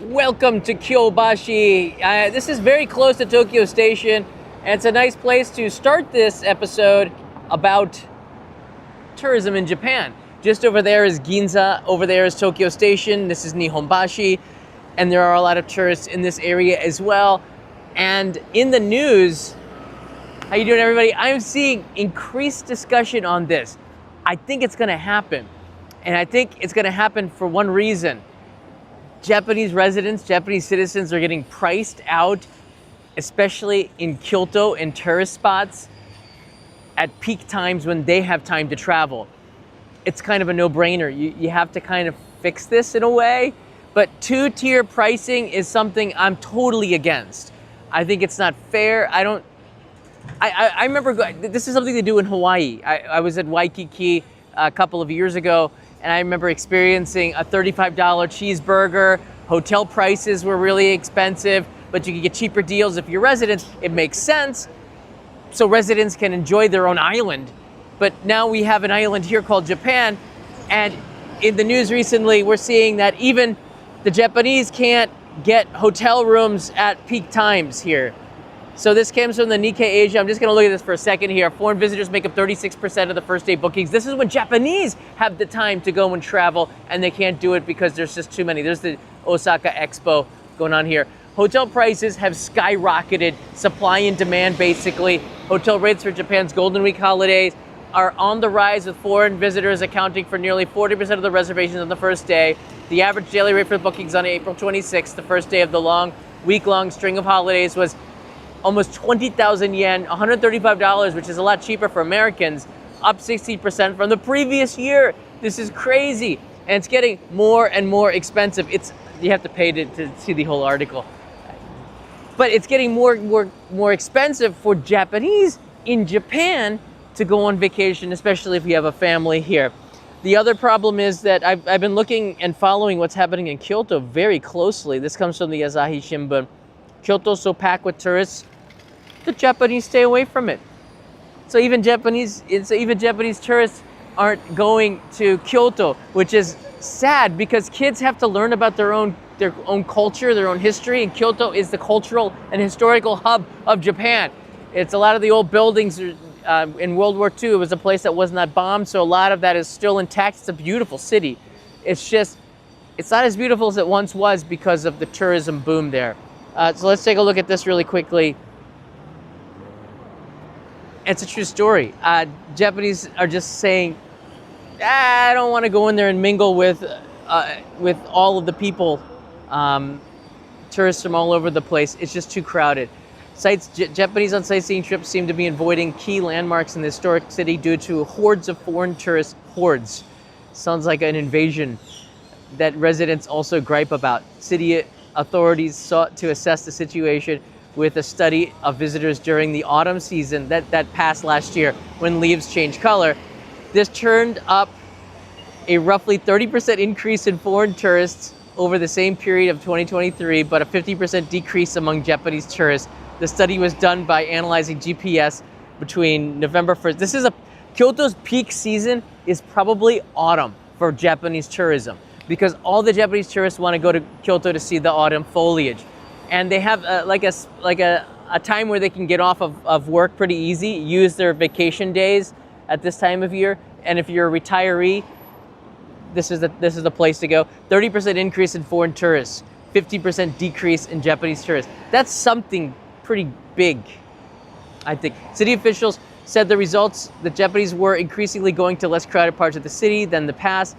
Welcome to Kyobashi. This is very close to Tokyo Station, and it's a nice place to start this episode about tourism in Japan. Just over there is Ginza, over there is Tokyo Station, this is Nihonbashi, and there are a lot of tourists in this area as well. And in the news, how you doing everybody? I'm seeing increased discussion on this. I think it's gonna happen, and I think it's gonna happen for one reason. Japanese residents, Japanese citizens are getting priced out, especially in Kyoto and tourist spots at peak times when they have time to travel. It's kind of a no-brainer. You have to kind of fix this in a way, but two-tier pricing is something I'm totally against. I think it's not fair. I remember, this is something they do in Hawaii. I was at Waikiki a couple of years ago, and I remember experiencing a $35 cheeseburger. Hotel prices were really expensive, but you could get cheaper deals if you're residents. It makes sense, so residents can enjoy their own island. But now we have an island here called Japan, and in the news recently, we're seeing that even the Japanese can't get hotel rooms at peak times here. So this comes from the Nikkei Asia. I'm just gonna look at this for a second here. Foreign visitors make up 36% of the first day bookings. This is when Japanese have the time to go and travel, and they can't do it because there's just too many. There's the Osaka Expo going on here. Hotel prices have skyrocketed, supply and demand basically. Hotel rates for Japan's Golden Week holidays are on the rise, with foreign visitors accounting for nearly 40% of the reservations on the first day. The average daily rate for bookings on April 26th, the first day of the week-long string of holidays, was almost 20,000 yen, $135, which is a lot cheaper for Americans, up 60% from the previous year. This is crazy, and it's getting more and more expensive. You have to pay to see the whole article. But it's getting more expensive for Japanese in Japan to go on vacation, especially if you have a family here. The other problem is that I've been looking and following what's happening in Kyoto very closely. This comes from the Asahi Shimbun. Kyoto's so packed with tourists, the Japanese stay away from it. So even Japanese tourists aren't going to Kyoto, which is sad because kids have to learn about their own culture, their own history, and Kyoto is the cultural and historical hub of Japan. It's a lot of the old buildings. In World War II, it was a place that was not bombed, so a lot of that is still intact. It's a beautiful city. It's not as beautiful as it once was because of the tourism boom there. So let's take a look at this really quickly. It's a true story. Japanese are just saying, I don't want to go in there and mingle with all of the people, tourists from all over the place. It's just too crowded. Japanese on sightseeing trips seem to be avoiding key landmarks in the historic city due to hordes of foreign tourists. Hordes. Sounds like an invasion that residents also gripe about. City authorities sought to assess the situation with a study of visitors during the autumn season that passed last year when leaves change color. This turned up a roughly 30% increase in foreign tourists over the same period of 2023, but a 50% decrease among Japanese tourists. The study was done by analyzing GPS between November 1st. Kyoto's peak season is probably autumn for Japanese tourism because all the Japanese tourists want to go to Kyoto to see the autumn foliage. And they have a time where they can get off of work pretty easy, use their vacation days at this time of year. And if you're a retiree, this is the place to go. 30% increase in foreign tourists, 50% decrease in Japanese tourists. That's something pretty big, I think. City officials said the results, the Japanese were increasingly going to less crowded parts of the city than the past,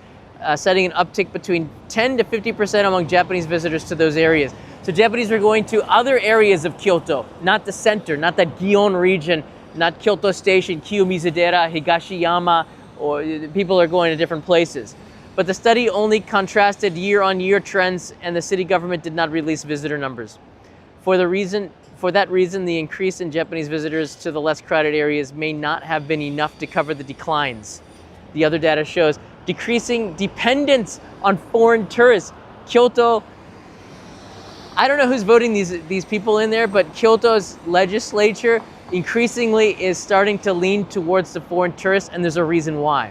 setting an uptick between 10 to 50% among Japanese visitors to those areas. So Japanese were going to other areas of Kyoto, not the center, not that Gion region, not Kyoto Station, Kiyomizudera, Higashiyama, or people are going to different places. But the study only contrasted year-on-year trends, and the city government did not release visitor numbers. For that reason, the increase in Japanese visitors to the less crowded areas may not have been enough to cover the declines. The other data shows decreasing dependence on foreign tourists. Kyoto, I don't know who's voting these people in there, but Kyoto's legislature increasingly is starting to lean towards the foreign tourists, and there's a reason why.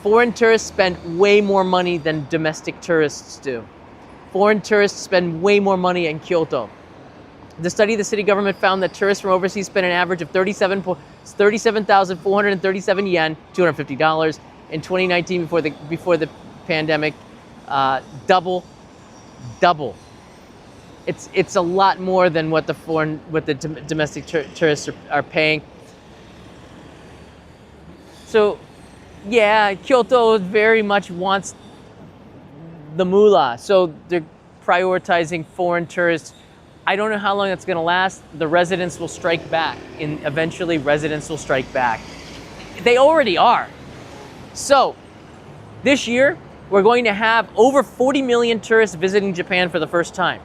Foreign tourists spend way more money than domestic tourists do. foreign tourists spend way more money in Kyoto. The study, the city government found that tourists from overseas spent an average of 37,437 yen, $250 in 2019 before the pandemic. Double. It's a lot more than what the domestic tourists are paying. So, yeah, Kyoto very much wants the moolah, so they're prioritizing foreign tourists. I don't know how long that's going to last. The residents will strike back, and eventually residents will strike back. They already are. So, this year, we're going to have over 40 million tourists visiting Japan for the first time.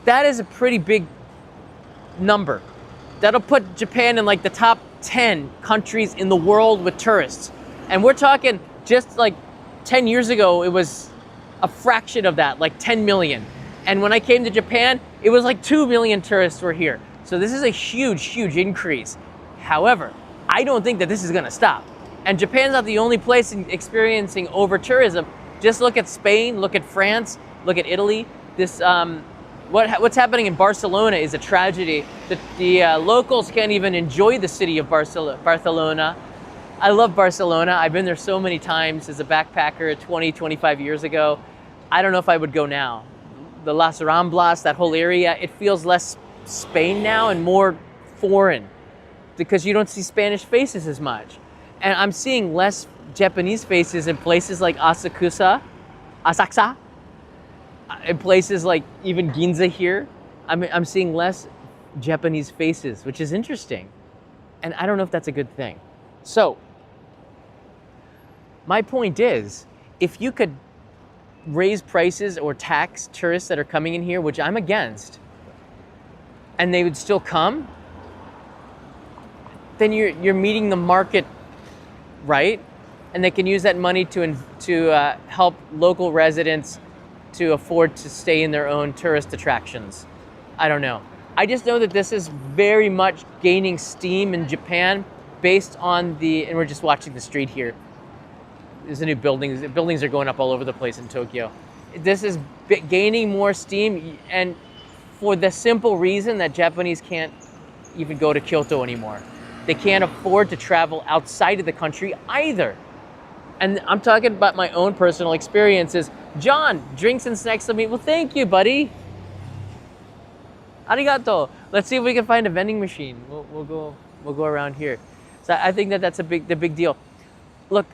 That is a pretty big number. That'll put Japan in like the top 10 countries in the world with tourists. And we're talking just like 10 years ago, it was a fraction of that, like 10 million. And when I came to Japan, it was like 2 million tourists were here. So this is a huge, huge increase. However, I don't think that this is gonna stop. And Japan's not the only place experiencing over tourism. Just look at Spain, look at France, look at Italy. What's happening in Barcelona is a tragedy. The locals can't even enjoy the city of Barcelona. I love Barcelona. I've been there so many times as a backpacker 20, 25 years ago. I don't know if I would go now. The Las Ramblas, that whole area, it feels less Spain now and more foreign because you don't see Spanish faces as much. And I'm seeing less Japanese faces in places like Asakusa, in places like even Ginza here. I'm seeing less Japanese faces, which is interesting. And I don't know if that's a good thing. So, my point is, if you could raise prices or tax tourists that are coming in here, which I'm against, and they would still come, then you're meeting the market, right? And they can use that money to help local residents to afford to stay in their own tourist attractions. I don't know. I just know that this is very much gaining steam in Japan based on and we're just watching the street here. There's a new buildings. Buildings are going up all over the place in Tokyo. This is gaining more steam, and for the simple reason that Japanese can't even go to Kyoto anymore. They can't afford to travel outside of the country either. And I'm talking about my own personal experiences. John, drinks and snacks with me. Well, thank you, buddy. Arigato. Let's see if we can find a vending machine. We'll go around here. So I think that's the big deal. Look,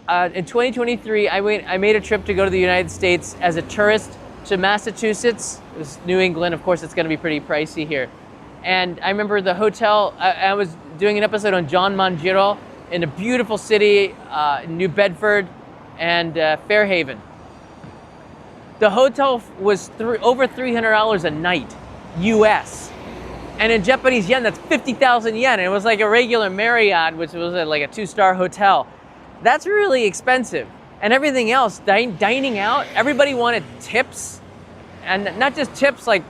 in 2023, I made a trip to go to the United States as a tourist to Massachusetts. It was New England. Of course, it's going to be pretty pricey here. And I remember the hotel. I was doing an episode on John Manjiro in a beautiful city, New Bedford and Fairhaven. The hotel was over $300 a night, US. And in Japanese yen, that's 50,000 yen. And it was like a regular Marriott, which was like a 2-star hotel. That's really expensive. And everything else, dining out, everybody wanted tips. And not just tips, like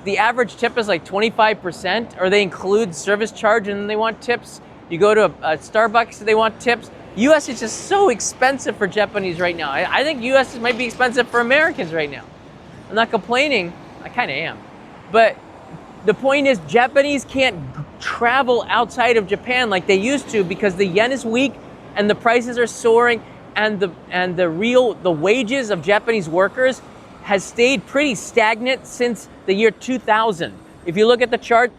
the average tip is like 25%, or they include service charge and then they want tips. You go to a Starbucks, they want tips. US is just so expensive for Japanese right now. I think US might be expensive for Americans right now. I'm not complaining, I kind of am. But the point is, Japanese can't travel outside of Japan like they used to because the yen is weak and the prices are soaring, and the wages of Japanese workers has stayed pretty stagnant since the year 2000. If you look at the chart,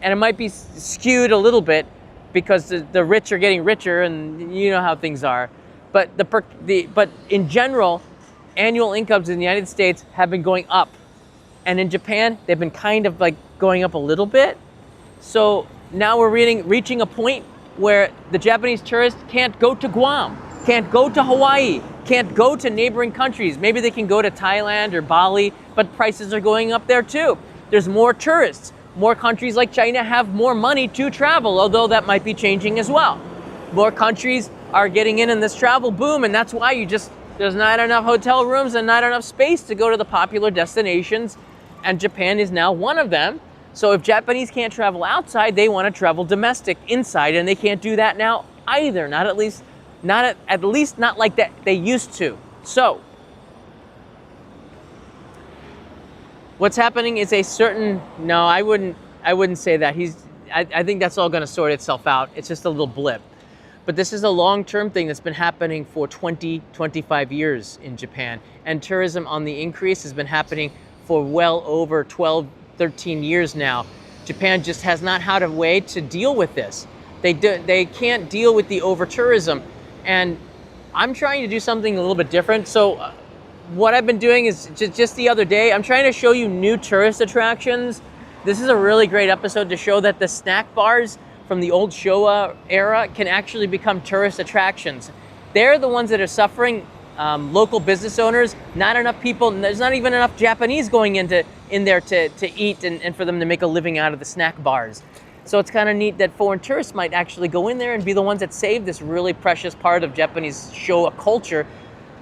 and it might be skewed a little bit because the rich are getting richer, and you know how things are. But but in general, annual incomes in the United States have been going up, and in Japan they've been kind of like going up a little bit. So now we're reaching a point where the Japanese tourists can't go to Guam, can't go to Hawaii, can't go to neighboring countries. Maybe they can go to Thailand or Bali, but prices are going up there too. There's more tourists. More countries like China have more money to travel, although that might be changing as well. More countries are getting in this travel boom, and that's why there's not enough hotel rooms and not enough space to go to the popular destinations, and Japan is now one of them. So if Japanese can't travel outside, they want to travel domestic inside, and they can't do that now either. Not like that they used to. So What's happening is a certain, no, I wouldn't say that. I think that's all going to sort itself out. It's just a little blip. But this is a long-term thing that's been happening for 20, 25 years in Japan. And tourism on the increase has been happening for well over 12, 13 years now. Japan just has not had a way to deal with this. They can't deal with the over-tourism. And I'm trying to do something a little bit different. So what I've been doing is just the other day, I'm trying to show you new tourist attractions. This is a really great episode to show that the snack bars from the old Showa era can actually become tourist attractions. They're the ones that are suffering. Local business owners, not enough people, there's not even enough Japanese going in there to eat and for them to make a living out of the snack bars. So it's kind of neat that foreign tourists might actually go in there and be the ones that save this really precious part of Japanese Showa culture.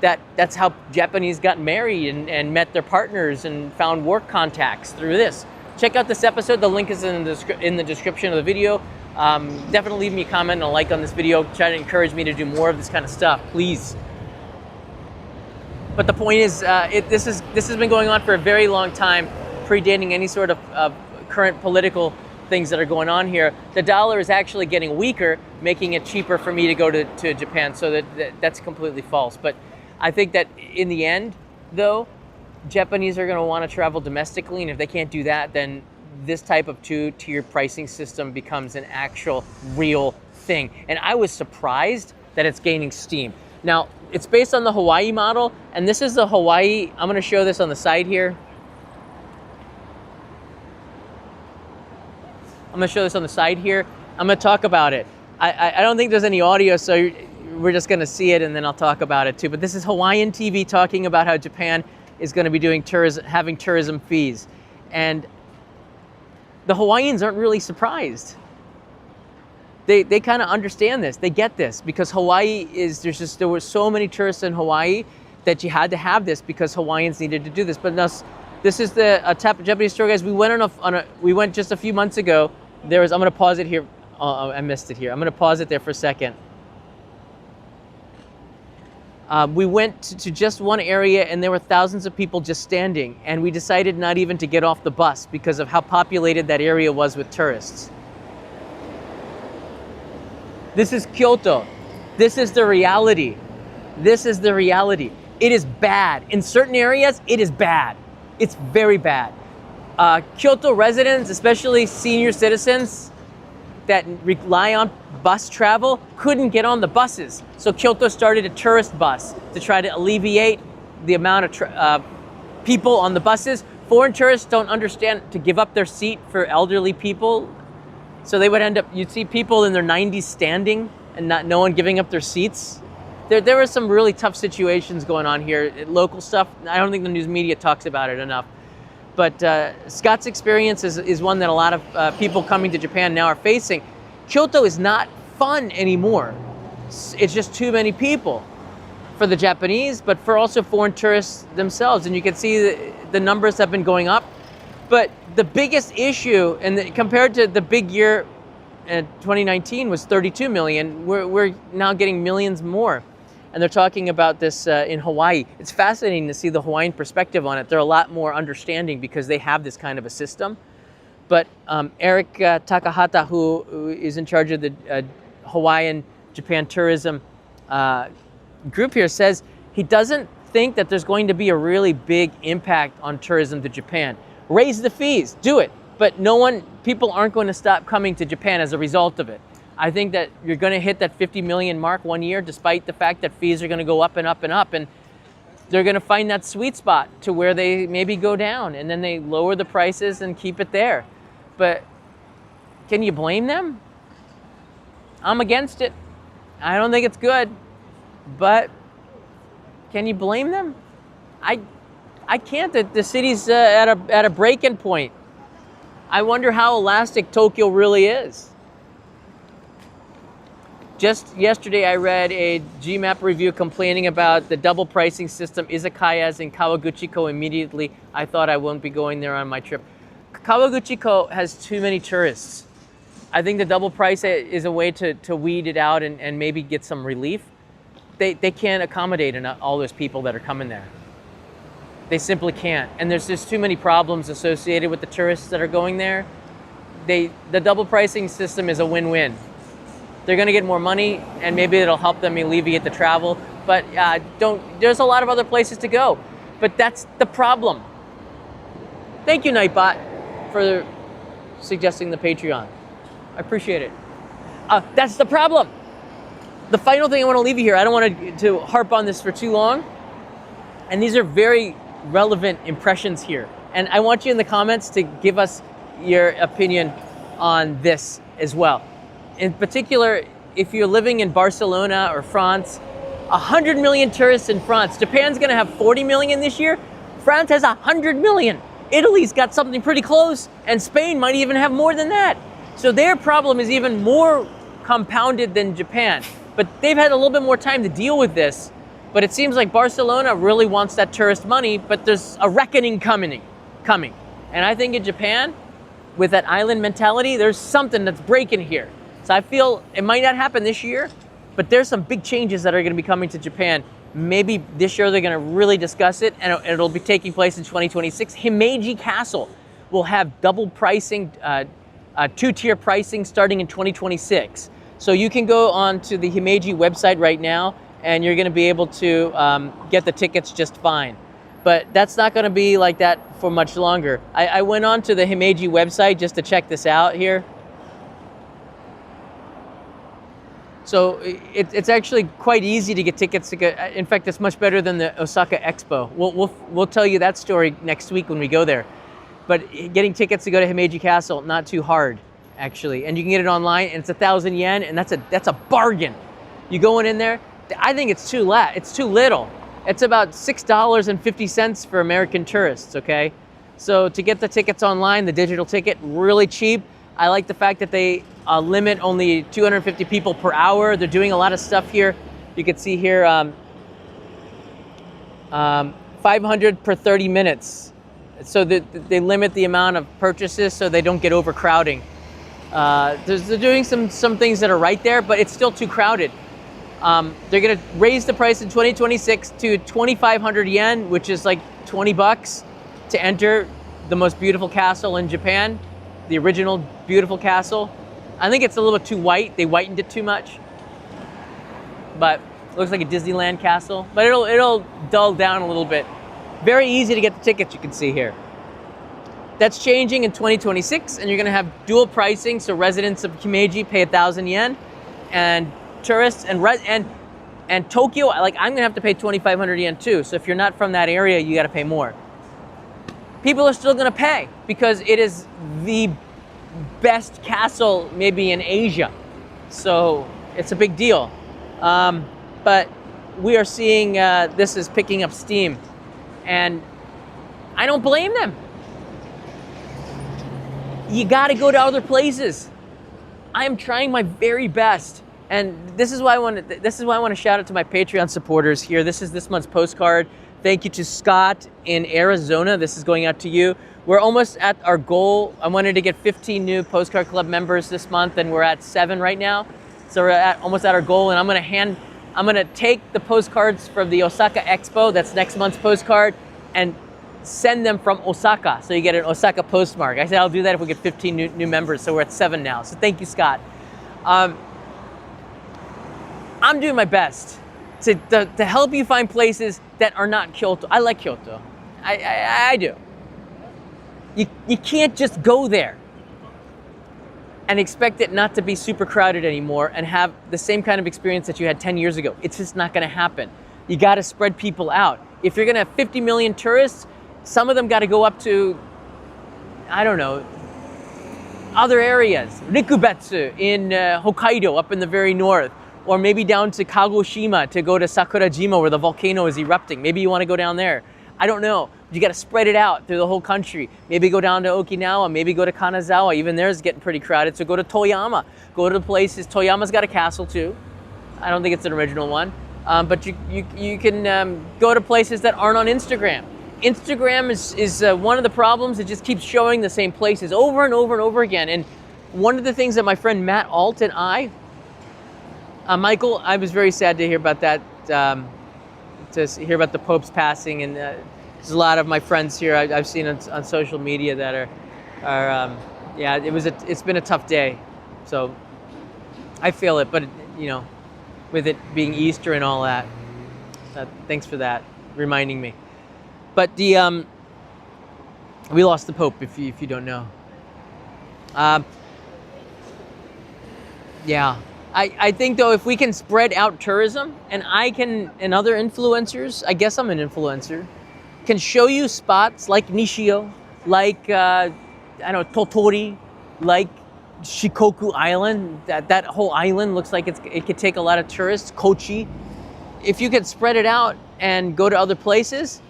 That's how Japanese got married and met their partners and found work contacts through this. Check out this episode. The link is in the description of the video. Definitely leave me a comment and a like on this video. Try to encourage me to do more of this kind of stuff, please. But the point is, this has been going on for a very long time, predating any sort of current political things that are going on here. The dollar is actually getting weaker, making it cheaper for me to go to Japan. So that's completely false. But I think that in the end, though, Japanese are going to want to travel domestically, and if they can't do that, then this type of two-tier pricing system becomes an actual real thing. And I was surprised that it's gaining steam. Now, it's based on the Hawaii model, and this is the Hawaii. I'm going to show this on the side here. I'm going to show this on the side here. I'm going to talk about it. I don't think there's any audio, so we're just going to see it, and then I'll talk about it too. But this is Hawaiian TV talking about how Japan is going to be doing tourism, having tourism fees. And the Hawaiians aren't really surprised. They kind of understand this. They get this because Hawaii is, there were so many tourists in Hawaii that you had to have this because Hawaiians needed to do this. But this is the Japanese tour guys. We went just a few months ago. I'm going to pause it here. Oh, I missed it here. I'm going to pause it there for a second. We went to just one area and there were thousands of people just standing, and we decided not even to get off the bus because of how populated that area was with tourists. This is Kyoto. This is the reality. This is the reality. It is bad. In certain areas, it is bad. It's very bad. Kyoto residents, especially senior citizens that rely on bus travel, couldn't get on the buses. So Kyoto started a tourist bus to try to alleviate the amount of people on the buses. Foreign tourists don't understand to give up their seat for elderly people. So they would end up, you'd see people in their 90s standing and no one giving up their seats. There were some really tough situations going on here. Local stuff, I don't think the news media talks about it enough. But Scott's experience is one that a lot of people coming to Japan now are facing. Kyoto is not fun anymore. It's just too many people for the Japanese, but for also foreign tourists themselves. And you can see the numbers have been going up. But the biggest issue, and compared to the big year in 2019 was 32 million, we're now getting millions more. And they're talking about this in Hawaii. It's fascinating to see the Hawaiian perspective on it. They're a lot more understanding because they have this kind of a system. But Eric Takahata, who is in charge of the Hawaiian Japan tourism group here, says he doesn't think that there's going to be a really big impact on tourism to Japan. Raise the fees, do it. But people aren't going to stop coming to Japan as a result of it. I think that you're going to hit that 50 million mark one year, despite the fact that fees are going to go up and up and up. And they're going to find that sweet spot to where they maybe go down and then they lower the prices and keep it there. But can you blame them? I'm against it. I don't think it's good. But can you blame them? I can't. The city's at a break-in point. I wonder how elastic Tokyo really is. Just yesterday, I read a GMAP review complaining about the double pricing system, izakayas in Kawaguchiko. Immediately, I thought I won't be going there on my trip. Kawaguchiko has too many tourists. I think the double price is a way to weed it out and maybe get some relief. They can't accommodate all those people that are coming there. They simply can't. And there's just too many problems associated with the tourists that are going there. The double pricing system is a win-win. They're going to get more money, and maybe it'll help them alleviate the travel. But there's a lot of other places to go. But that's the problem. Thank you, Nightbot, for suggesting the Patreon. I appreciate it. That's the problem. The final thing I want to leave you here, I don't want to harp on this for too long. And these are very relevant impressions here. And I want you in the comments to give us your opinion on this as well. In particular, if you're living in Barcelona or France, 100 million tourists in France. Japan's gonna have 40 million this year. France has 100 million. Italy's got something pretty close, and Spain might even have more than that. So their problem is even more compounded than Japan. But they've had a little bit more time to deal with this. But it seems like Barcelona really wants that tourist money, but there's a reckoning coming. And I think in Japan, with that island mentality, there's something that's breaking here. So I feel it might not happen this year, but there's some big changes that are going to be coming to Japan. Maybe this year they're going to really discuss it, and it'll be taking place in 2026. Himeji Castle will have double pricing, two-tier pricing starting in 2026. So you can go on to the Himeji website right now, and you're going to be able to get the tickets just fine. But that's not going to be like that for much longer. I went on to the Himeji website just to check this out here. So it's actually quite easy to get tickets to go. In fact, it's much better than the Osaka Expo. We'll tell you that story next week when we go there. But getting tickets to go to Himeji Castle, not too hard, actually. And you can get it online, and it's 1,000 yen, and that's a bargain. You going in there? I think it's too little. It's about $6.50 for American tourists, okay? So to get the tickets online, the digital ticket, really cheap. I like the fact that they limit only 250 people per hour. They're doing a lot of stuff here. You can see here 500 per 30 minutes. So they limit the amount of purchases so they don't get overcrowding. They're doing some things that are right there, but it's still too crowded. They're gonna raise the price in 2026 to 2,500 yen, which is like 20 bucks to enter the most beautiful castle in Japan, the original beautiful castle. I think it's a little too white. They whitened it too much, but it looks like a Disneyland castle, but it'll dull down a little bit. Very easy to get the tickets, you can see here. That's changing in 2026, and you're gonna have dual pricing, so residents of Himeji pay 1,000 yen, and tourists and Tokyo, like I'm gonna have to pay 2,500 yen too. So if you're not from that area, you gotta pay more. People are still gonna pay because it is the best castle maybe in Asia. So it's a big deal. But we are seeing this is picking up steam, and I don't blame them. You gotta go to other places. I am trying my very best. And this is why I want to shout out to my Patreon supporters here. This is this month's postcard. Thank you to Scott in Arizona. This is going out to you. We're almost at our goal. I wanted to get 15 new Postcard Club members this month, and we're at 7 right now. So we're almost at our goal, and I'm gonna take the postcards from the Osaka Expo, that's next month's postcard, and send them from Osaka. So you get an Osaka postmark. I said I'll do that if we get 15 new members. So we're at 7 now. So thank you, Scott. I'm doing my best to help you find places that are not Kyoto. I like Kyoto. I do. You can't just go there and expect it not to be super crowded anymore and have the same kind of experience that you had 10 years ago. It's just not gonna happen. You gotta spread people out. If you're gonna have 50 million tourists, some of them gotta go up to, I don't know, other areas. Rikubetsu in Hokkaido, up in the very north. Or maybe down to Kagoshima to go to Sakurajima where the volcano is erupting. Maybe you want to go down there. I don't know. You got to spread it out through the whole country. Maybe go down to Okinawa. Maybe go to Kanazawa. Even there is getting pretty crowded. So go to Toyama. Go to the places. Toyama's got a castle too. I don't think it's an original one. But you can go to places that aren't on Instagram. Instagram is one of the problems. It just keeps showing the same places over and over and over again. And one of the things that my friend Matt Alt and Michael, I was very sad to hear about that, to hear about the Pope's passing, and There's a lot of my friends here I've seen on social media that yeah, it's been a tough day. So I feel it, but with it being Easter and all that, thanks for that, reminding me. But we lost the Pope, if you don't know. Yeah, I think though, if we can spread out tourism, and other influencers, I guess I'm an influencer, can show you spots like Nishio, like I don't know, Totori, like Shikoku Island. That whole island looks like it could take a lot of tourists. Kochi, if you could spread it out and go to other places,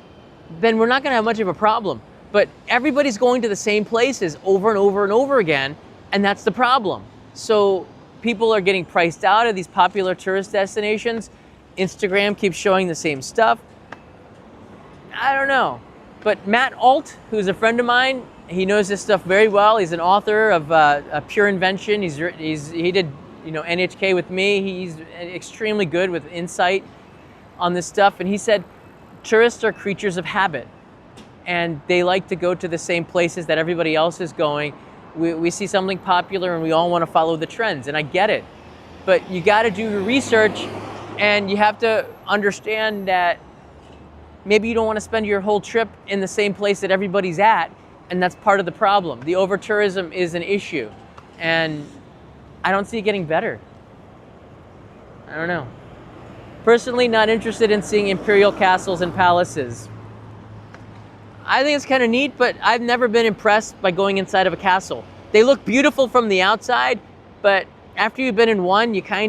then we're not going to have much of a problem. But everybody's going to the same places over and over and over again, and that's the problem. So people are getting priced out of these popular tourist destinations. Instagram keeps showing the same stuff. I don't know. But Matt Alt, who's a friend of mine, he knows this stuff very well. He's an author of A Pure Invention. He did NHK with me. He's extremely good with insight on this stuff. And he said tourists are creatures of habit, and they like to go to the same places that everybody else is going. We see something popular and we all want to follow the trends, and I get it. But you got to do your research, and you have to understand that maybe you don't want to spend your whole trip in the same place that everybody's at, and that's part of the problem. The over-tourism is an issue, and I don't see it getting better. I don't know. Personally, not interested in seeing imperial castles and palaces. I think it's kind of neat, but I've never been impressed by going inside of a castle. They look beautiful from the outside, but after you've been in one, you can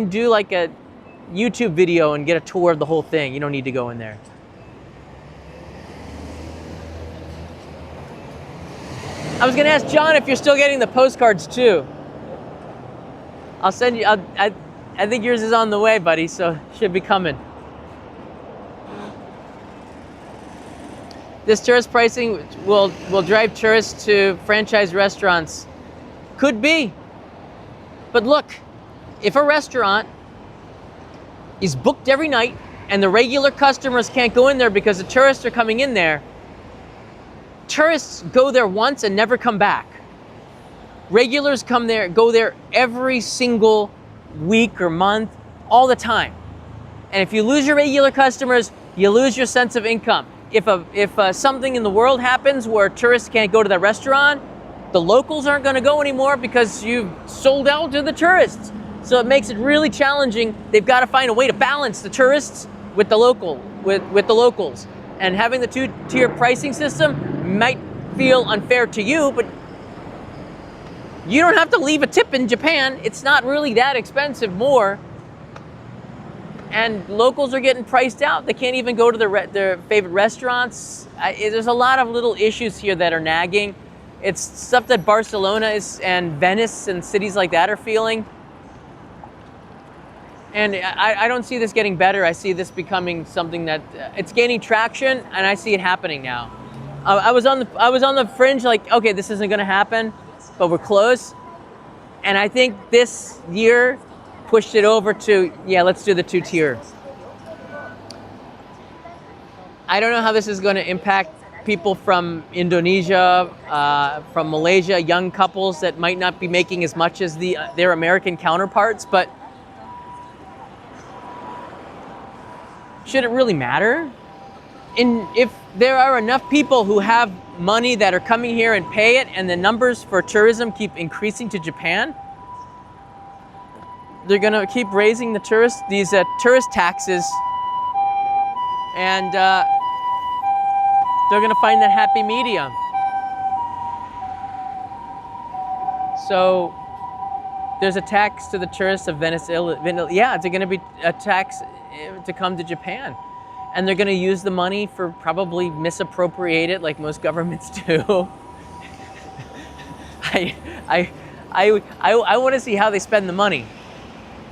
do like a YouTube video and get a tour of the whole thing. You don't need to go in there. I was gonna ask John if you're still getting the postcards too. I'll send you, I think yours is on the way, buddy, so should be coming. This tourist pricing will drive tourists to franchise restaurants. Could be. But look, if a restaurant is booked every night and the regular customers can't go in there because the tourists are coming in there, tourists go there once and never come back. Regulars go there every single week or month, all the time. And if you lose your regular customers, you lose your sense of income. If something in the world happens where tourists can't go to that restaurant, the locals aren't going to go anymore because you've sold out to the tourists. So it makes it really challenging. They've got to find a way to balance the tourists with the locals. And having the two-tier pricing system might feel unfair to you, but you don't have to leave a tip in Japan. It's not really that expensive more. And locals are getting priced out. They can't even go to their favorite restaurants. There's a lot of little issues here that are nagging. It's stuff that Barcelona and Venice and cities like that are feeling. And I don't see this getting better. I see this becoming something that it's gaining traction, and I see it happening now. I was on the fringe, like, okay, this isn't going to happen, but we're close. And I think this year pushed it over to, yeah, let's do the two-tier. I don't know how this is going to impact people from Indonesia, from Malaysia, young couples that might not be making as much as their American counterparts, but should it really matter? If there are enough people who have money that are coming here and pay it, and the numbers for tourism keep increasing to Japan, they're going to keep raising these tourist taxes, and they're going to find that happy medium. So there's a tax to the tourists of Venice. Yeah, it's going to be a tax to come to Japan. And they're going to use the money for probably misappropriate it like most governments do. I want to see how they spend the money.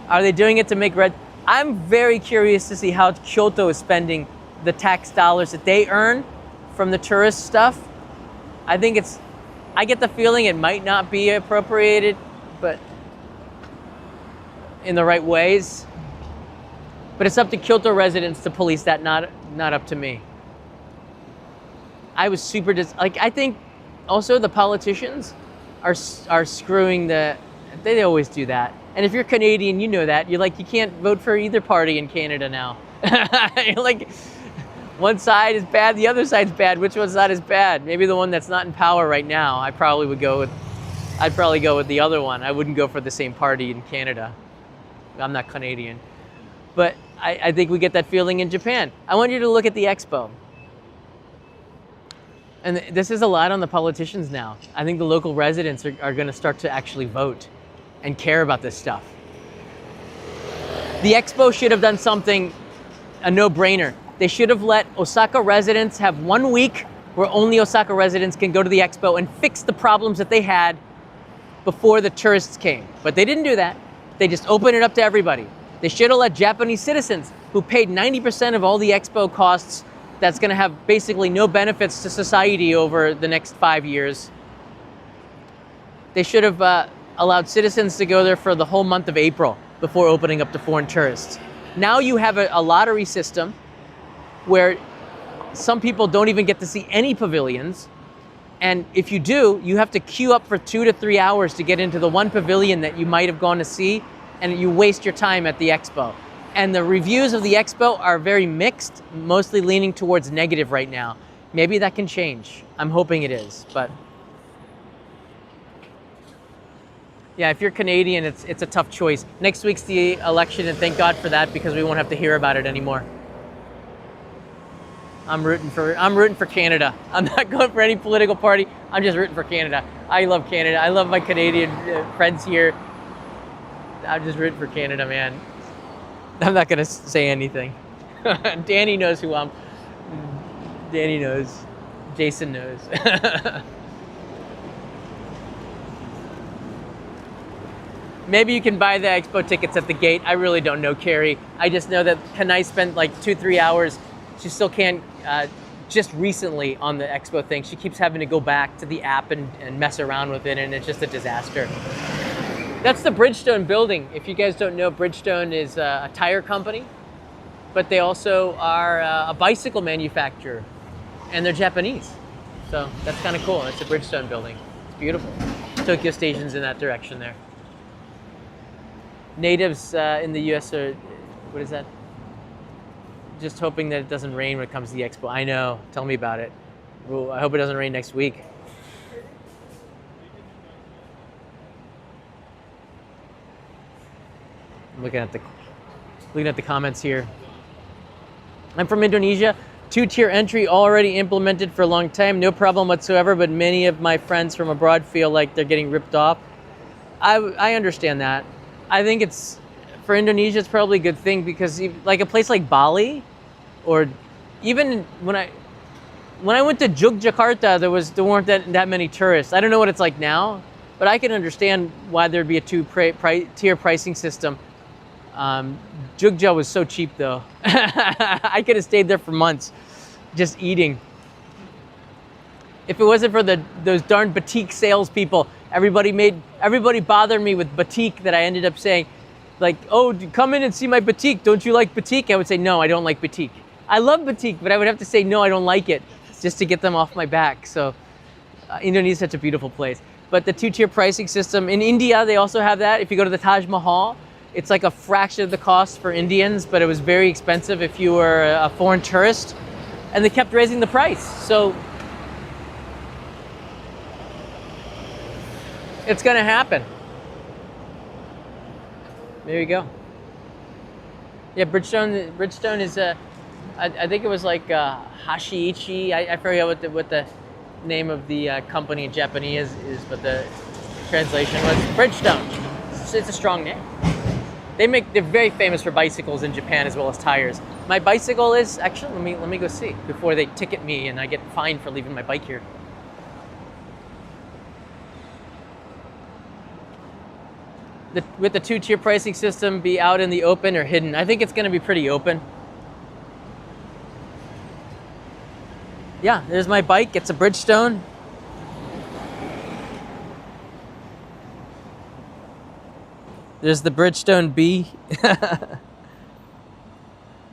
Are they doing it to make red? I'm very curious to see how Kyoto is spending the tax dollars that they earn from the tourist stuff. I get the feeling it might not be appropriated, but in the right ways. But it's up to Kyoto residents to police that, not up to me. I was super I think also the politicians are screwing they always do that. And if you're Canadian, you know that. You're like, you can't vote for either party in Canada now. You're like, one side is bad, the other side's bad. Which one's not as bad? Maybe the one that's not in power right now. I'd probably go with the other one. I wouldn't go for the same party in Canada. I'm not Canadian. But I think we get that feeling in Japan. I want you to look at the expo. And this is a lot on the politicians now. I think the local residents are going to start to actually vote and care about this stuff. The expo should have done something, a no-brainer. They should have let Osaka residents have 1 week where only Osaka residents can go to the expo and fix the problems that they had before the tourists came. But they didn't do that. They just opened it up to everybody. They should have let Japanese citizens who paid 90% of all the expo costs, that's going to have basically no benefits to society over the next 5 years. They should have allowed citizens to go there for the whole month of April before opening up to foreign tourists. Now you have a lottery system where some people don't even get to see any pavilions. And if you do, you have to queue up for 2 to 3 hours to get into the one pavilion that you might have gone to see, and you waste your time at the expo. And the reviews of the expo are very mixed, mostly leaning towards negative right now. Maybe that can change. I'm hoping it is, but yeah, if you're Canadian, it's a tough choice. Next week's the election, and thank God for that, because we won't have to hear about it anymore. I'm rooting for Canada. I'm not going for any political party. I'm just rooting for Canada. I love Canada. I love my Canadian friends here. I'm just rooting for Canada, man. I'm not gonna say anything. Danny knows who I'm. Danny knows. Jason knows. Maybe you can buy the expo tickets at the gate. I really don't know, Carrie. I just know that Kanai spent like 2-3 hours. She still can't, just recently on the expo thing, she keeps having to go back to the app and mess around with it, and it's just a disaster. That's the Bridgestone building. If you guys don't know, Bridgestone is a tire company, but they also are a bicycle manufacturer, and they're Japanese. So that's kind of cool. It's a Bridgestone building. It's beautiful. Tokyo Station's in that direction there. Natives in the US are, what is that? Just hoping that it doesn't rain when it comes to the expo. I know, tell me about it. Well, I hope it doesn't rain next week. I'm looking at the comments here. I'm from Indonesia. 2-tier entry already implemented for a long time. No problem whatsoever, but many of my friends from abroad feel like they're getting ripped off. I understand that. I think for Indonesia, it's probably a good thing, because like a place like Bali, or even when I went to Yogyakarta, there weren't that many tourists. I don't know what it's like now, but I can understand why there'd be a tier pricing system. Jogja was so cheap though. I could have stayed there for months just eating. If it wasn't for those darn batik salespeople, everybody bothered me with batik, that I ended up saying, like, oh, come in and see my batik. Don't you like batik? I would say, no, I don't like batik. I love batik, but I would have to say, no, I don't like it, just to get them off my back. So Indonesia is such a beautiful place. But the 2-tier pricing system, in India, they also have that. If you go to the Taj Mahal, it's like a fraction of the cost for Indians, but it was very expensive if you were a foreign tourist. And they kept raising the price. So it's gonna happen. There you go. Yeah, Bridgestone is I think it was like Hashiichi. I forget what the name of the company in Japanese is, but the translation was Bridgestone. It's a strong name. They're very famous for bicycles in Japan as well as tires. My bicycle is actually, let me go see before they ticket me and I get fined for leaving my bike here. With the 2-tier pricing system, be out in the open or hidden? I think it's going to be pretty open. Yeah, there's my bike. It's a Bridgestone. There's the Bridgestone B.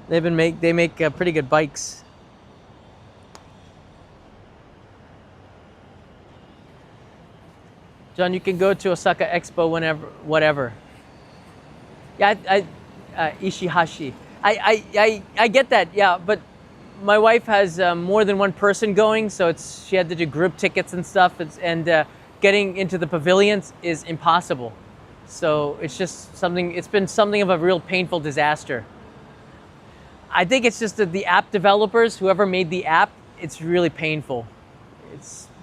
They make pretty good bikes. John, you can go to Osaka Expo whenever, whatever. Yeah, Ishihashi. I get that, yeah, but my wife has more than one person going, so she had to do group tickets and stuff, and getting into the pavilions is impossible. So it's just it's been something of a real painful disaster. I think it's just that the app developers, whoever made the app, it's really painful.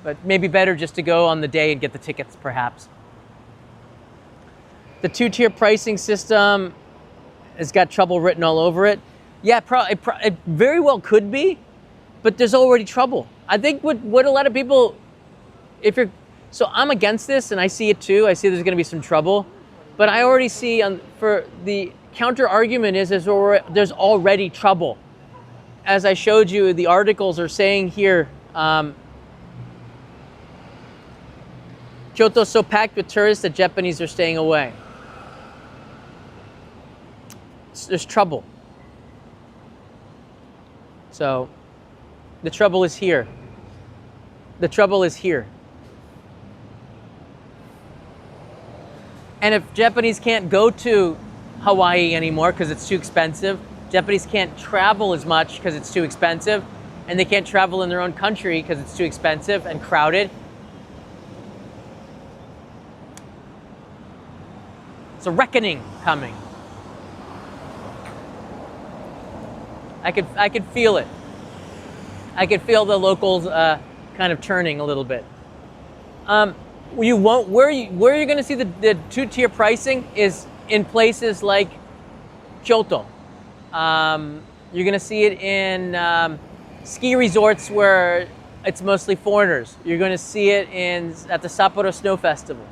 But maybe better just to go on the day and get the tickets, perhaps. The two-tier pricing system has got trouble written all over it. Yeah, it very well could be, but there's already trouble. I think what a lot of people, so I'm against this, and I see it too. I see there's going to be some trouble, but I already see for the counter argument is there's already trouble. As I showed you, the articles are saying here, Kyoto's so packed with tourists that Japanese are staying away. There's trouble. So the trouble is here. The trouble is here. And if Japanese can't go to Hawaii anymore because it's too expensive, Japanese can't travel as much because it's too expensive, and they can't travel in their own country because it's too expensive and crowded. It's a reckoning coming. I could feel it. I could feel the locals kind of turning a little bit. Where you're going to see the two-tier pricing is in places like Kyoto. You're going to see it in ski resorts where it's mostly foreigners. You're going to see it at the Sapporo Snow Festival.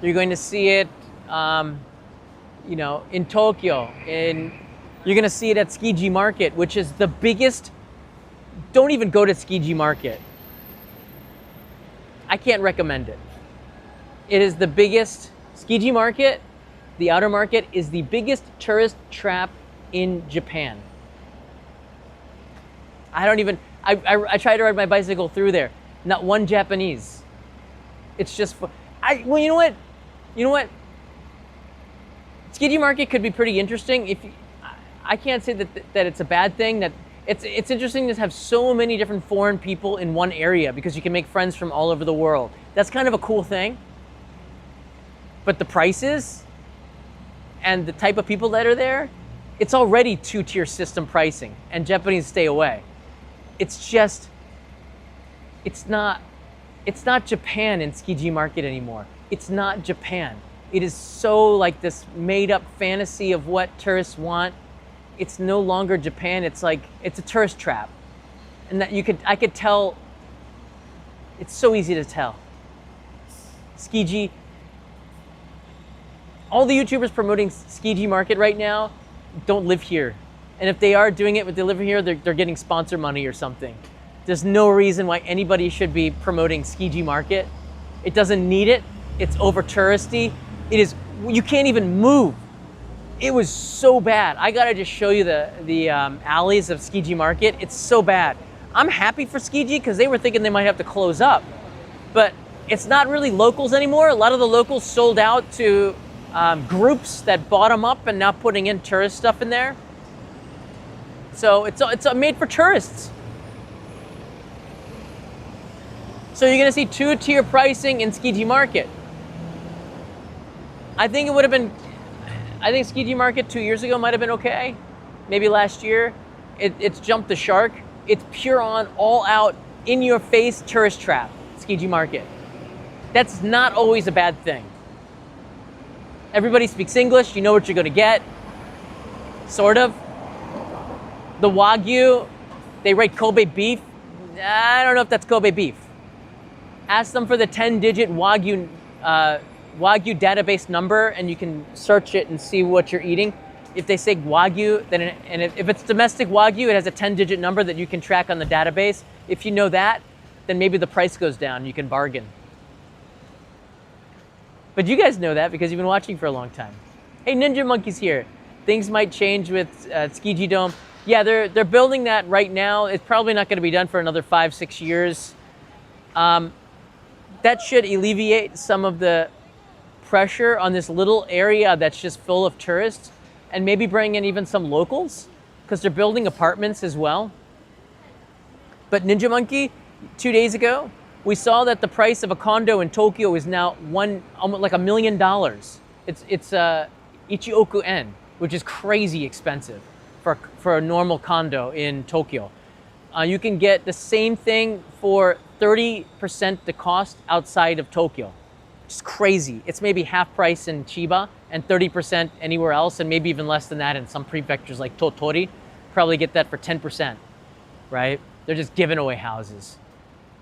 You're going to see it, in Tokyo. You're going to see it at Tsukiji Market, which is the biggest. Don't even go to Tsukiji Market. I can't recommend it. It is the biggest. Tsukiji Market, the outer market, is the biggest tourist trap in Japan. I try to ride my bicycle through there. Not one Japanese. It's just, you know what? Tsukiji Market could be pretty interesting. I can't say that it's a bad thing. That it's interesting to have so many different foreign people in one area because you can make friends from all over the world. That's kind of a cool thing. But the prices and the type of people that are there, it's already two-tier system pricing, and Japanese stay away. It's not Japan in Tsukiji Market anymore. It's not Japan. It is so like this made-up fantasy of what tourists want. It's no longer Japan. It's like it's a tourist trap, and that I could tell. It's so easy to tell. Tsukiji. All the YouTubers promoting Tsukiji Market right now don't live here, and if they are doing it, but they live here, they're getting sponsor money or something. There's no reason why anybody should be promoting Tsukiji Market. It doesn't need it. It's over touristy. It is. You can't even move. It was so bad. I gotta just show you the alleys of Tsukiji Market. It's so bad. I'm happy for Tsukiji because they were thinking they might have to close up, but it's not really locals anymore. A lot of the locals sold out to groups that bought them up and now putting in tourist stuff in there. So it's made for tourists. So you're gonna see two-tier pricing in Tsukiji Market. I think Tsukiji Market 2 years ago might have been okay. Maybe last year. It's jumped the shark. It's pure on, all out, in your face tourist trap, Tsukiji Market. That's not always a bad thing. Everybody speaks English, you know what you're gonna get. Sort of. The Wagyu, they rate Kobe beef. I don't know if that's Kobe beef. Ask them for the 10-digit Wagyu database number, and you can search it and see what you're eating. If they say Wagyu, if it's domestic Wagyu, it has a 10-digit number that you can track on the database. If you know that, then maybe the price goes down. You can bargain. But you guys know that because you've been watching for a long time. Hey, Ninja Monkey's here. Things might change with Tsukiji Dome. Yeah, they're building that right now. It's probably not going to be done for another 5-6 years. that should alleviate some of the pressure on this little area that's just full of tourists, and maybe bring in even some locals, because they're building apartments as well. But Ninja Monkey, 2 days ago, we saw that the price of a condo in Tokyo is now almost like $1 million. It's Ichioku-en, which is crazy expensive for a normal condo in Tokyo. You can get the same thing for 30% the cost outside of Tokyo. It's crazy. It's maybe half price in Chiba and 30% anywhere else, and maybe even less than that in some prefectures like Tottori. Probably get that for 10%, right? They're just giving away houses.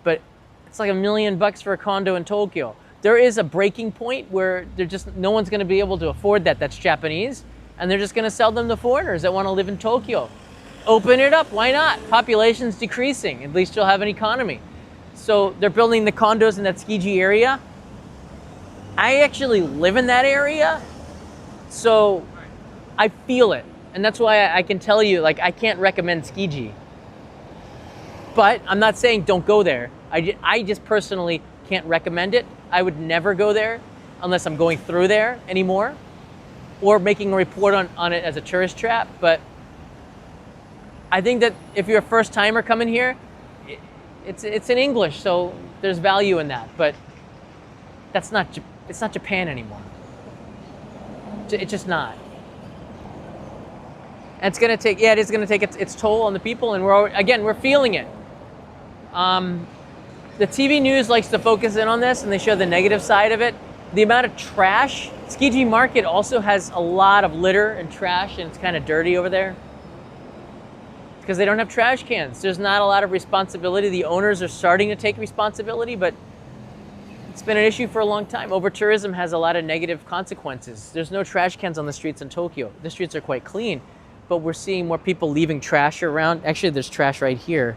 But it's like $1 million for a condo in Tokyo. There is a breaking point where no one's gonna be able to afford that. That's Japanese, and they're just gonna sell them to foreigners that wanna live in Tokyo. Open it up, why not? Population's decreasing, at least you'll have an economy. So they're building the condos in that Tsukiji area. I actually live in that area, so I feel it. And that's why I can tell you, like, I can't recommend Tsukiji. But I'm not saying don't go there. I just personally can't recommend it. I would never go there unless I'm going through there anymore, or making a report on it as a tourist trap. But I think that if you're a first timer coming here, it's in English, so there's value in that. But it's not Japan anymore. It's just not. And it's gonna take, it is gonna take its toll on the people, and we're feeling it. The TV news likes to focus in on this, and they show the negative side of it. The amount of trash. Tsukiji Market also has a lot of litter and trash, and it's kind of dirty over there because they don't have trash cans. There's not a lot of responsibility. The owners are starting to take responsibility, but it's been an issue for a long time. Over-tourism has a lot of negative consequences. There's no trash cans on the streets in Tokyo. The streets are quite clean, but we're seeing more people leaving trash around. Actually, there's trash right here.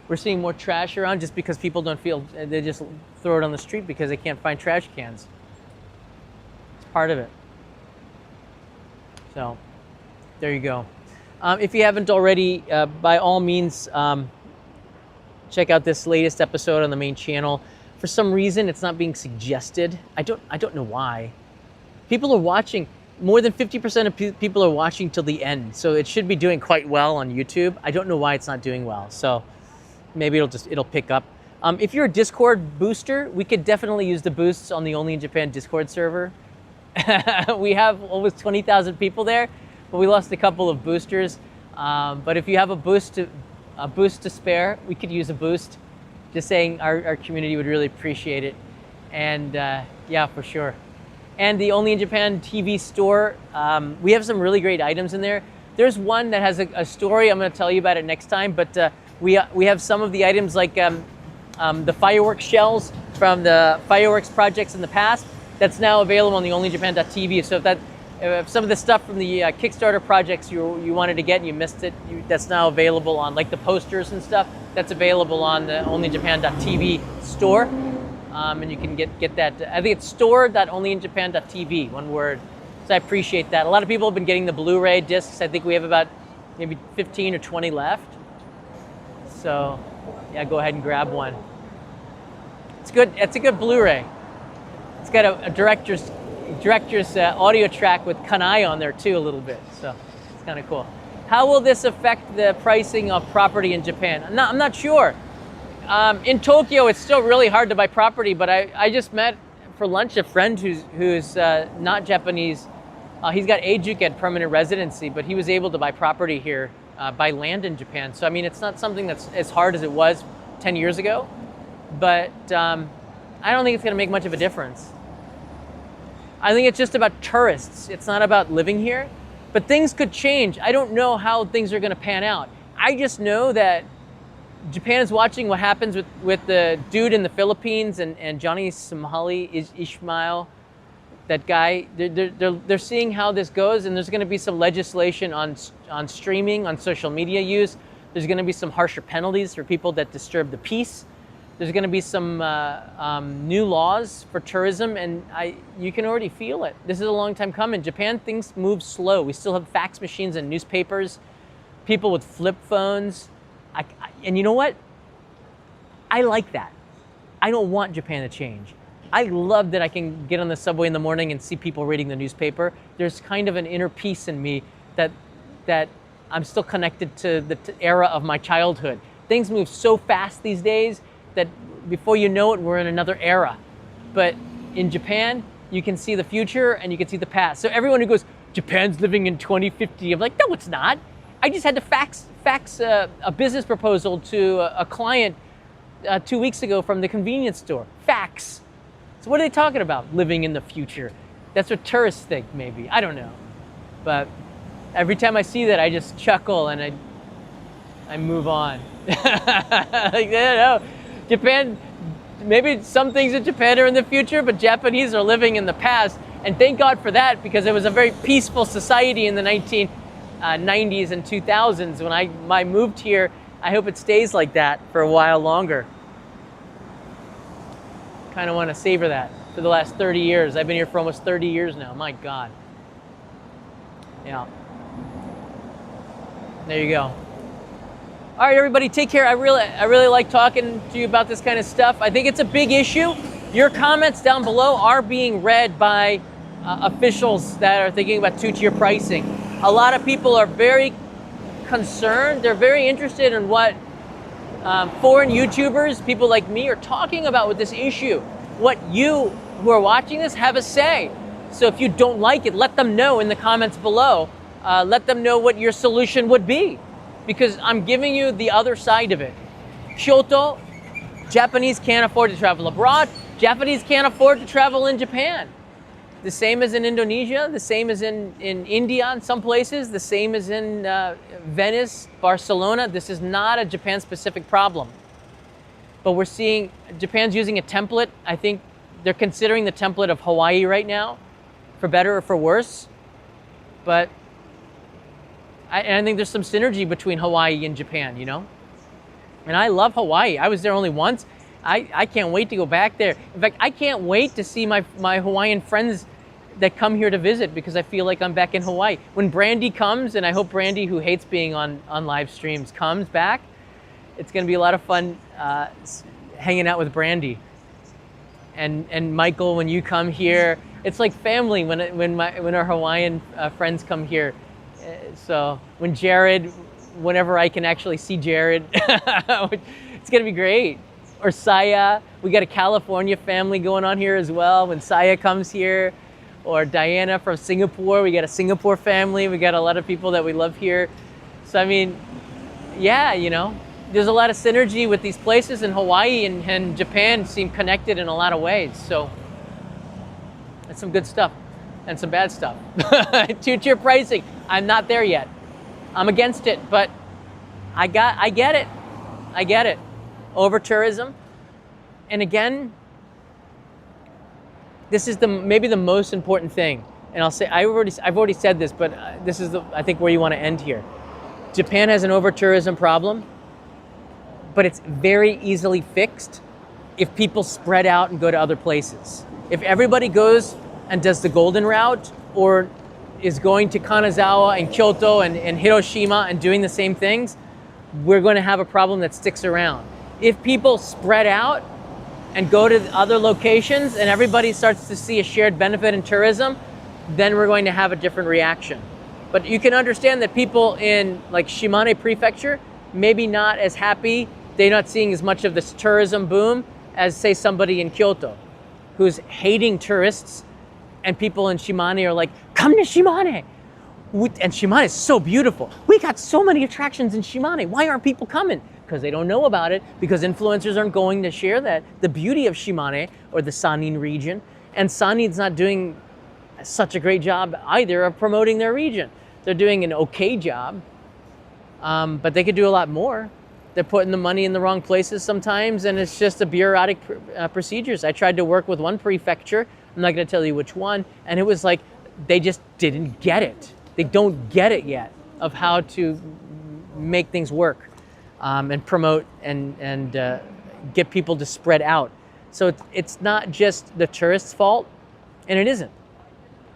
We're seeing more trash around just because people don't feel, they just throw it on the street because they can't find trash cans. It's part of it. So, there you go. If you haven't already, by all means, check out this latest episode on the main channel. For some reason, it's not being suggested. I don't know why. People are watching. More than 50% of people are watching till the end, so it should be doing quite well on YouTube. I don't know why it's not doing well. So maybe it'll pick up. If you're a Discord booster, we could definitely use the boosts on the Only in Japan Discord server. We have almost 20,000 people there, but we lost a couple of boosters. But if you have a boost to spare, we could use a boost. Just saying, our community would really appreciate it. And yeah, for sure. And the Only in Japan TV store, we have some really great items in there. There's one that has a story. I'm going to tell you about it next time. But we have some of the items like the fireworks shells from the fireworks projects in the past. That's now available on the onlyjapan.tv. So if some of the stuff from the Kickstarter projects you wanted to get and you missed it, that's now available on, like the posters and stuff. That's available on the onlyjapan.tv store. And you can get that. I think it's store.onlyinjapan.tv, one word. So I appreciate that. A lot of people have been getting the Blu-ray discs. I think we have about maybe 15 or 20 left. So yeah, go ahead and grab one. It's good. It's a good Blu-ray. It's got a director's audio track with Kanai on there too a little bit. So it's kind of cool. How will this affect the pricing of property in Japan? I'm not sure. In Tokyo, it's still really hard to buy property, but I just met for lunch a friend who's not Japanese. He's got Eijuken permanent residency, but he was able to buy property here, buy land in Japan. So I mean, it's not something that's as hard as it was 10 years ago, but I don't think it's going to make much of a difference. I think it's just about tourists. It's not about living here, but things could change. I don't know how things are going to pan out. I just know that Japan is watching what happens with the dude in the Philippines and Johnny Somali Ishmael, that guy. They're seeing how this goes, and there's going to be some legislation on streaming, on social media use. There's going to be some harsher penalties for people that disturb the peace. There's going to be some new laws for tourism, and you can already feel it. This is a long time coming. Japan, things move slow. We still have fax machines and newspapers, people with flip phones. And you know what? I like that. I don't want Japan to change. I love that I can get on the subway in the morning and see people reading the newspaper. There's kind of an inner peace in me that I'm still connected to the era of my childhood. Things move so fast these days that before you know it, we're in another era. But in Japan, you can see the future and you can see the past. So everyone who goes, Japan's living in 2050, I'm like, no, it's not. I just had to fax a business proposal to a client 2 weeks ago from the convenience store. Fax. So what are they talking about? Living in the future. That's what tourists think, maybe. I don't know. But every time I see that, I just chuckle and I move on. Like, no, Japan, maybe some things in Japan are in the future, but Japanese are living in the past. And thank God for that, because it was a very peaceful society in the 1990s and 2000s when I moved here. I hope it stays like that for a while longer. Kind of want to savor that for the last 30 years. I've been here for almost 30 years now. My God. Yeah. There you go. All right, everybody, take care. I really like talking to you about this kind of stuff. I think it's a big issue. Your comments down below are being read by officials that are thinking about two-tier pricing. A lot of people are very concerned. They're very interested in what foreign YouTubers, people like me, are talking about with this issue. What you who are watching this have a say. So if you don't like it, let them know in the comments below. Let them know what your solution would be, because I'm giving you the other side of it. Kyoto, Japanese can't afford to travel abroad. Japanese can't afford to travel in Japan. The same as in Indonesia, the same as in India in some places, the same as in Venice, Barcelona. This is not a Japan-specific problem. But we're seeing Japan's using a template. I think they're considering the template of Hawaii right now, for better or for worse. But I think there's some synergy between Hawaii and Japan, you know? And I love Hawaii. I was there only once. I can't wait to go back there. In fact, I can't wait to see my Hawaiian friends that come here to visit, because I feel like I'm back in Hawaii. When Brandy comes, and I hope Brandy, who hates being on live streams, comes back, it's gonna be a lot of fun hanging out with Brandy. And Michael, when you come here, it's like family when our Hawaiian friends come here. So when Jared, whenever I can actually see Jared, it's gonna be great. Or Saya, we got a California family going on here as well when Saya comes here. Or Diana from Singapore, we got a Singapore family. We got a lot of people that we love here. So I mean, yeah, you know, there's a lot of synergy with these places, and Hawaii and Japan seem connected in a lot of ways. So that's some good stuff and some bad stuff. Two-tier pricing, I'm not there yet. I'm against it, but I get it. I get it. Over tourism. And again, this is maybe the most important thing. And I'll say, I've already said this, but this is I think where you want to end here. Japan has an over tourism problem, but it's very easily fixed if people spread out and go to other places. If everybody goes and does the Golden Route, or is going to Kanazawa and Kyoto and Hiroshima and doing the same things, we're going to have a problem that sticks around. If people spread out and go to other locations and everybody starts to see a shared benefit in tourism, then we're going to have a different reaction. But you can understand that people in like Shimane Prefecture, maybe not as happy, they're not seeing as much of this tourism boom as, say, somebody in Kyoto who's hating tourists, and people in Shimane are like, come to Shimane. And Shimane is so beautiful. We got so many attractions in Shimane. Why aren't people coming? Because they don't know about it, because influencers aren't going to share the beauty of Shimane or the Sanin region. And Sanin's not doing such a great job either of promoting their region. They're doing an okay job, but they could do a lot more. They're putting the money in the wrong places sometimes, and it's just the bureaucratic procedures. I tried to work with one prefecture, I'm not gonna tell you which one, and it was like, they just didn't get it. They don't get it yet of how to make things work and promote and get people to spread out. So it's not just the tourists' fault, and it isn't.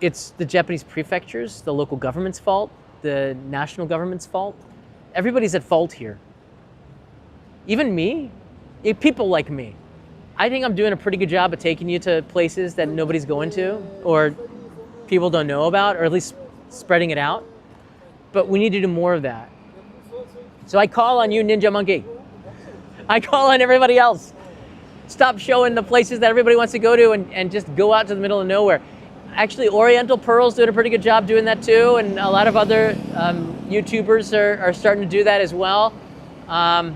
It's the Japanese prefectures, the local government's fault, the national government's fault. Everybody's at fault here. Even me. people like me. I think I'm doing a pretty good job of taking you to places that nobody's going to, or people don't know about, or at least spreading it out. But we need to do more of that. So I call on you, Ninja Monkey. I call on everybody else. Stop showing the places that everybody wants to go to and just go out to the middle of nowhere. Actually, Oriental Pearl's doing a pretty good job doing that too, and a lot of other YouTubers are starting to do that as well. I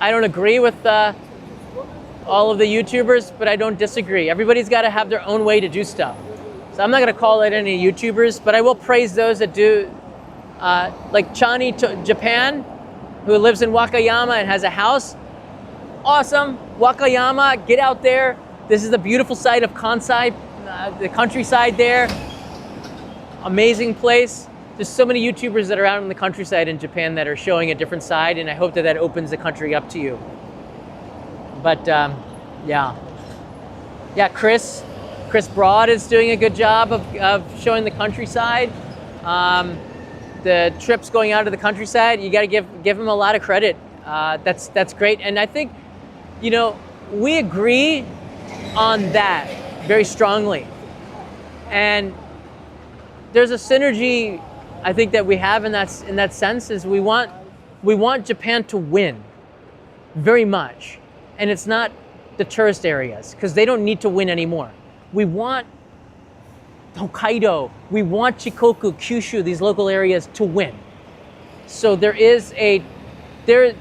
don't agree with all of the YouTubers, but I don't disagree. Everybody's got to have their own way to do stuff. So I'm not going to call out any YouTubers, but I will praise those that do, like Chani Japan, who lives in Wakayama and has a house. Awesome, Wakayama, get out there. This is the beautiful side of Kansai, the countryside there. Amazing place. There's so many YouTubers that are out in the countryside in Japan that are showing a different side, and I hope that opens the country up to you. But yeah, Chris Broad is doing a good job of showing the countryside. The trips going out to the countryside, you got to give him a lot of credit. That's great, and I think, we agree on that very strongly, and there's a synergy I think that we have in that sense. Is we want Japan to win very much. And it's not the tourist areas, because they don't need to win anymore. We want Hokkaido, we want Shikoku, Kyushu, these local areas to win. So the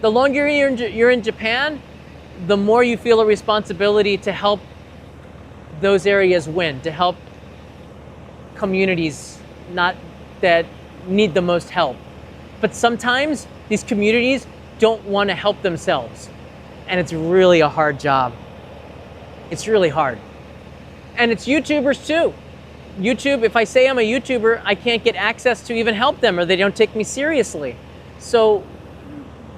longer you're in Japan, the more you feel a responsibility to help those areas win, to help communities that need the most help. But sometimes these communities don't want to help themselves. And it's really a hard job. It's really hard. And it's YouTubers too. YouTube, if I say I'm a YouTuber, I can't get access to even help them, or they don't take me seriously. So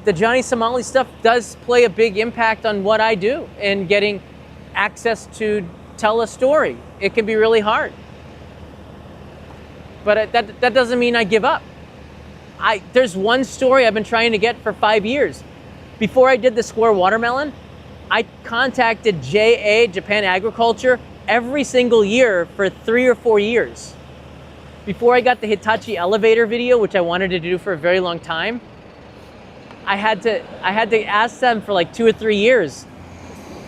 the Johnny Somali stuff does play a big impact on what I do and getting access to tell a story. It can be really hard. But that doesn't mean I give up. There's one story I've been trying to get for 5 years. Before I did the square watermelon, I contacted JA, Japan Agriculture, every single year for 3 or 4 years. Before I got the Hitachi elevator video, which I wanted to do for a very long time, I had to ask them for like 2 or 3 years.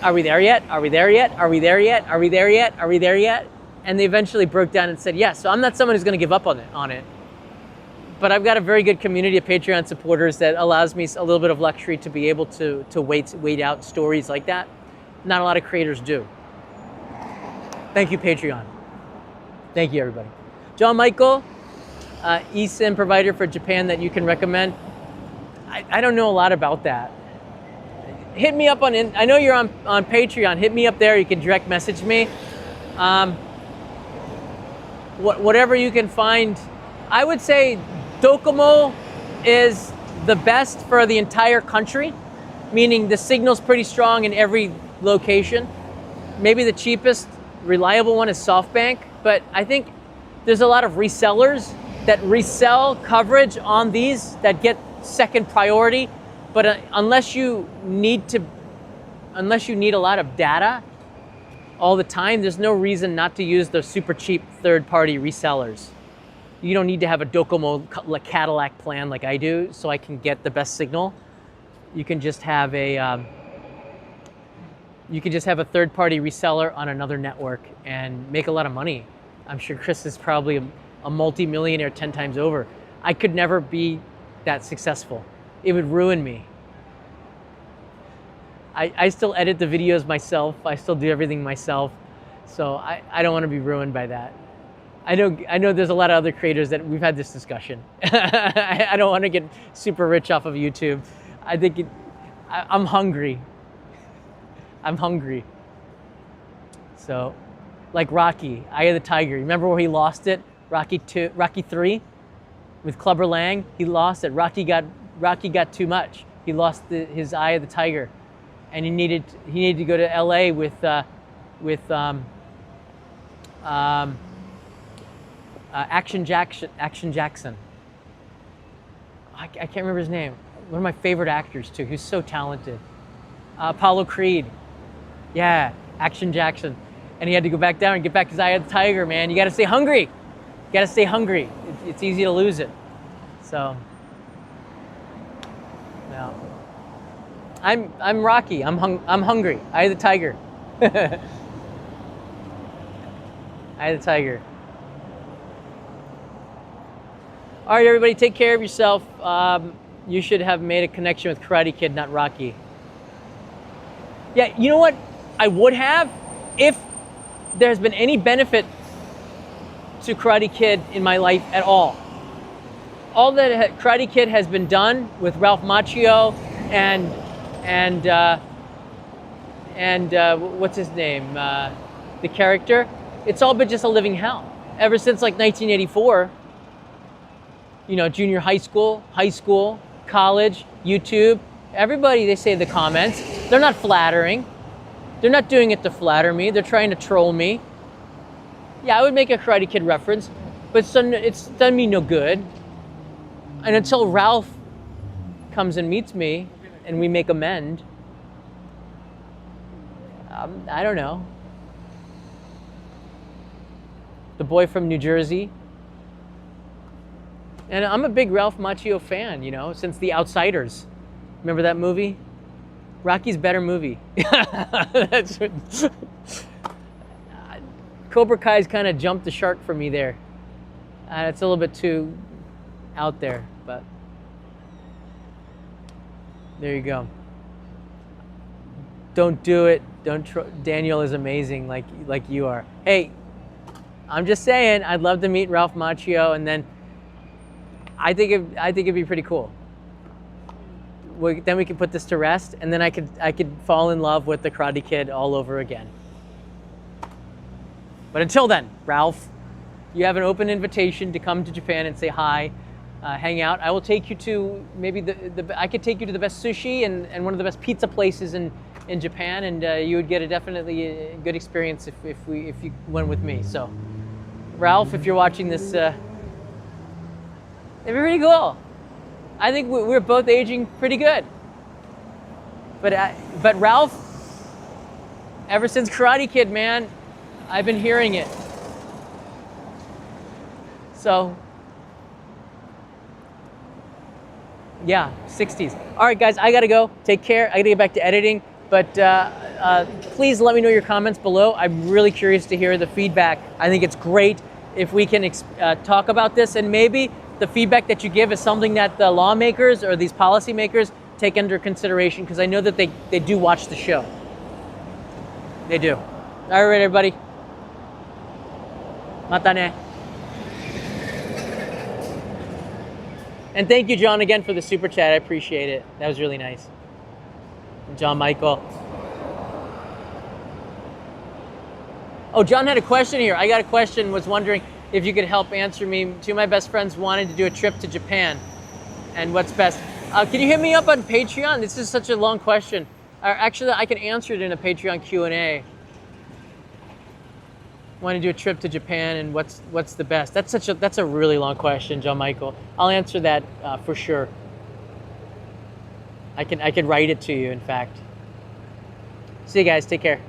Are we there yet? Are we there yet? Are we there yet? Are we there yet? Are we there yet? And they eventually broke down and said yes. So I'm not someone who's going to give up on it. But I've got a very good community of Patreon supporters that allows me a little bit of luxury to be able to wait out stories like that. Not a lot of creators do. Thank you, Patreon. Thank you, everybody. John Michael, eSIM provider for Japan that you can recommend. I don't know a lot about that. Hit me up I know you're on Patreon. Hit me up there. You can direct message me. Whatever you can find. I would say Docomo is the best for the entire country, meaning the signal's pretty strong in every location. Maybe the cheapest reliable one is SoftBank, but I think there's a lot of resellers that resell coverage on these that get second priority. But unless you need a lot of data all the time, there's no reason not to use the super cheap third-party resellers. You don't need to have a Docomo Cadillac plan like I do, so I can get the best signal. You can just have a third-party reseller on another network and make a lot of money. I'm sure Chris is probably a multi-millionaire 10 times over. I could never be that successful. It would ruin me. I still edit the videos myself. I still do everything myself. So I don't want to be ruined by that. I know there's a lot of other creators that we've had this discussion. I don't want to get super rich off of YouTube. I'm hungry. I'm hungry. So, like Rocky, Eye of the Tiger. Remember where he lost it? Rocky 3 with Clubber Lang. He lost it. Rocky got too much. He lost his Eye of the Tiger, and he needed to go to LA with Action Jackson. I can't remember his name. One of my favorite actors too. He's so talented. Apollo Creed. Yeah, Action Jackson. And he had to go back down and get back his Eye of the Tiger, man. You got to stay hungry. You got to stay hungry. It's easy to lose it. So, no. I'm Rocky. I'm hungry. Eye of the Tiger. Eye of the Tiger. All right, everybody, take care of yourself. You should have made a connection with Karate Kid, not Rocky. Yeah, you know what? I would have if there's been any benefit to Karate Kid in my life at all. All that Karate Kid has been done with Ralph Macchio and what's his name? The character. It's all been just a living hell. Ever since like 1984, you know, junior high school, college, YouTube, everybody, they say the comments, they're not flattering. They're not doing it to flatter me. They're trying to troll me. Yeah, I would make a Karate Kid reference, but it's done me no good. And until Ralph comes and meets me and we make amend, I don't know. The boy from New Jersey. And I'm a big Ralph Macchio fan, you know, since The Outsiders. Remember that movie? Rocky's better movie. That's what, Cobra Kai's kind of jumped the shark for me there. It's a little bit too out there, but there you go. Don't do it. Daniel is amazing, like you are. Hey, I'm just saying, I'd love to meet Ralph Macchio, and then I think it'd be pretty cool. Then we could put this to rest, and then I could fall in love with the Karate Kid all over again. But until then, Ralph, you have an open invitation to come to Japan and say hi, hang out. I will take you to maybe I could take you to the best sushi and one of the best pizza places in Japan, and you would get definitely a good experience if you went with me. So, Ralph, if you're watching this, it'd be pretty cool. I think we're both aging pretty good. But Ralph, ever since Karate Kid, man, I've been hearing it. So, yeah, 60s. All right, guys, I gotta go. Take care. I gotta get back to editing. But please let me know your comments below. I'm really curious to hear the feedback. I think it's great if we can talk about this, and maybe the feedback that you give is something that the lawmakers or these policymakers take under consideration, because I know that they do watch the show. They do. All right, everybody. Mata ne. And thank you, John, again for the super chat. I appreciate it. That was really nice. John Michael. Oh, John had a question here. I got a question, was wondering if you could help answer me. Two of my best friends wanted to do a trip to Japan, and what's best? Can you hit me up on Patreon? This is such a long question. Actually, I can answer it in a Patreon Q&A. Want to do a trip to Japan, and what's the best? That's a really long question, John Michael. I'll answer that for sure. I can write it to you, in fact. See you guys. Take care.